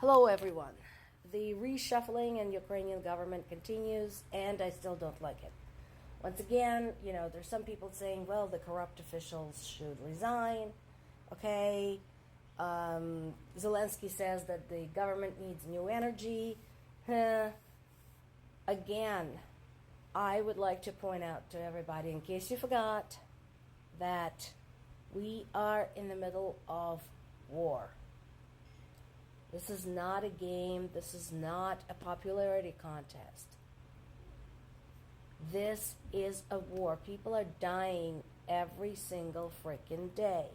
Hello everyone. The reshuffling in Ukrainian government continues and I still don't like it. Once again, there's some people saying, well, the corrupt officials should resign. Okay. Zelensky says that the government needs new energy. Again, I would like to point out to everybody, in case you forgot, that we are in the middle of war. This is not a game. This is not a popularity contest. This is a war. People are dying every single freaking day.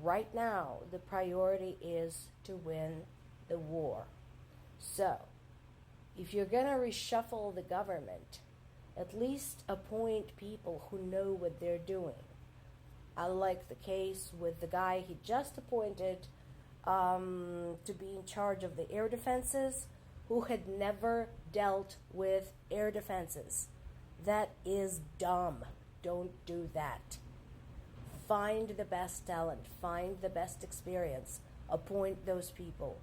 Right now, the priority is to win the war. So, if you're going to reshuffle the government, at least appoint people who know what they're doing. Unlike the case with the guy he just appointed to be in charge of the air defenses, who had never dealt with air defenses. That is dumb. Don't do that. Find the best talent, find the best experience, appoint those people.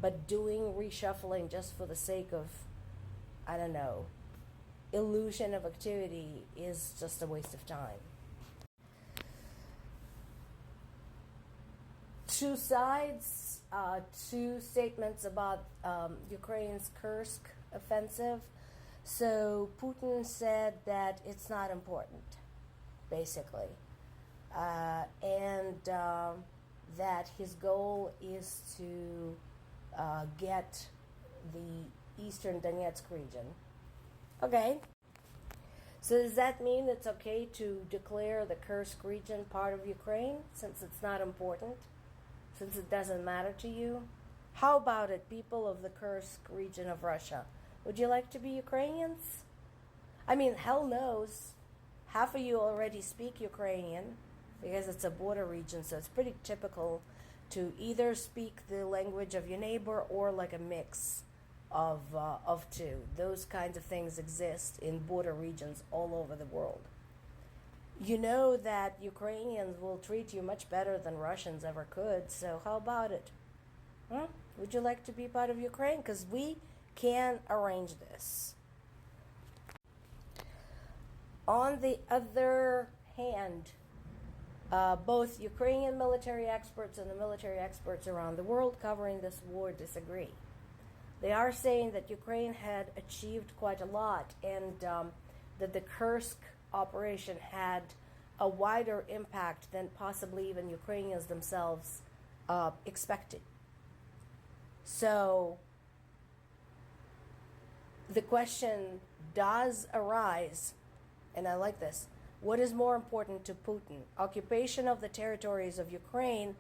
But doing reshuffling just for the sake of, illusion of activity is just a waste of time. Two sides, two statements about Ukraine's Kursk offensive. So Putin said that it's not important, basically, and that his goal is to get the eastern Donetsk region. Okay. So does that mean it's okay to declare the Kursk region part of Ukraine since it's not important? Since it doesn't matter to you? How about it, people of the Kursk region of Russia? Would you like to be Ukrainians? I mean, hell knows. Half of you already speak Ukrainian because it's a border region, so it's pretty typical to either speak the language of your neighbor or like a mix of two. Those kinds of things exist in border regions all over the world. You know that Ukrainians will treat you much better than Russians ever could, so how about it? Would you like to be part of Ukraine? Because we can arrange this. On the other hand, both Ukrainian military experts and the military experts around the world covering this war disagree. They are saying that Ukraine had achieved quite a lot and that the Kursk operation had a wider impact than possibly even Ukrainians themselves expected. So the question does arise, and I like this, what is more important to Putin, occupation of the territories of Ukraine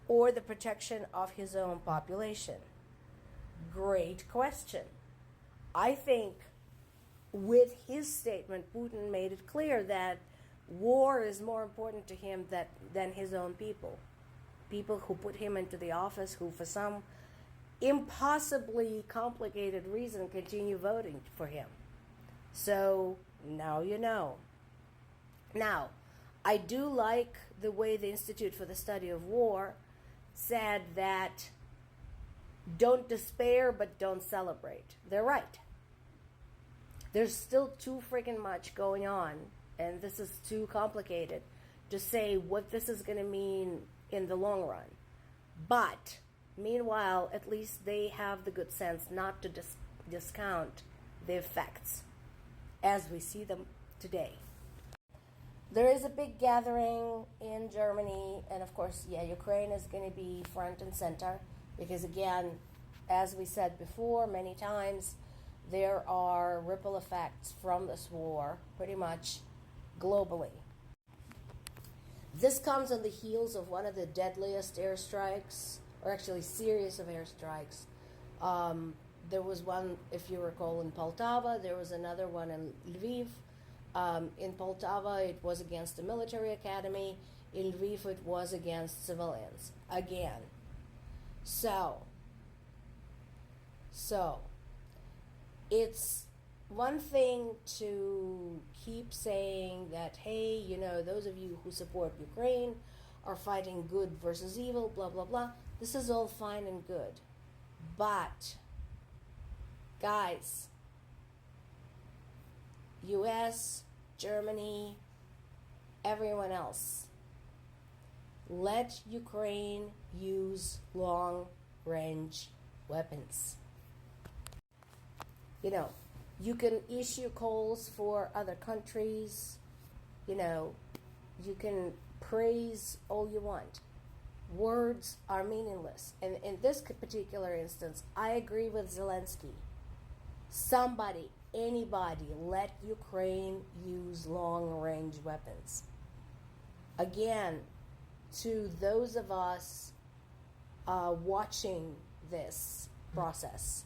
or the protection of his own population? Great question. I think with his statement, Putin made it clear that war is more important to him than his own people. People who put him into the office, who for some impossibly complicated reason continue voting for him. So now you know. Now, I do like the way the Institute for the Study of War said that don't despair but don't celebrate. They're right. There's still too freaking much going on, and this is too complicated to say what this is going to mean in the long run. But meanwhile, at least they have the good sense not to discount the effects as we see them today. There is a big gathering in Germany, and of course, Ukraine is going to be front and center because, again, as we said before many times, there are ripple effects from this war pretty much globally. This comes on the heels of one of the deadliest airstrikes, or actually series of airstrikes. There was one, if you recall, in Poltava. There was another one in Lviv. In Poltava, it was against the military academy. In Lviv, it was against civilians. Again. So, it's one thing to keep saying that, hey, those of you who support Ukraine are fighting good versus evil, blah, blah, blah. This is all fine and good. But, guys, US, Germany, everyone else, let Ukraine use long-range weapons. You know, you can issue calls for other countries. You know, you can praise all you want. Words are meaningless. And in this particular instance, I agree with Zelensky. Somebody, anybody, let Ukraine use long-range weapons. Again, to those of us watching this process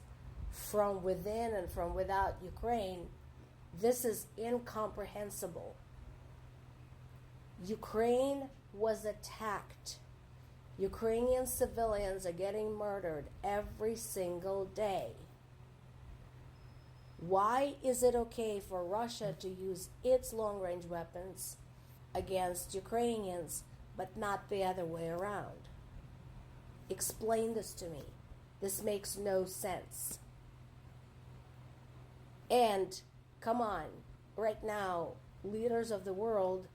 from within and from without Ukraine, this is incomprehensible. Ukraine was attacked. Ukrainian civilians are getting murdered every single day. Why is it okay for Russia to use its long-range weapons against Ukrainians, but not the other way around? Explain this to me. This makes no sense. And, come on, right now, leaders of the world,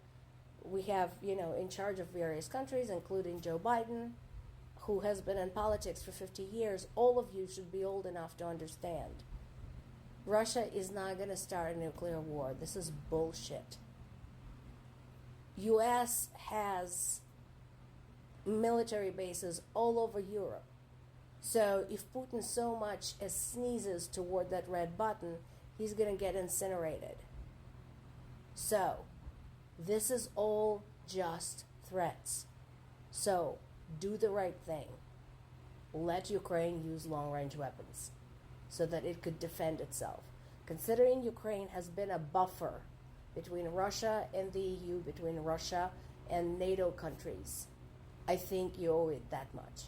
we have, in charge of various countries, including Joe Biden, who has been in politics for 50 years. All of you should be old enough to understand. Russia is not going to start a nuclear war. This is bullshit. U.S. has military bases all over Europe. So if Putin so much as sneezes toward that red button, he's going to get incinerated. So, this is all just threats. So, do the right thing. Let Ukraine use long-range weapons so that it could defend itself. Considering Ukraine has been a buffer between Russia and the EU, between Russia and NATO countries, I think you owe it that much.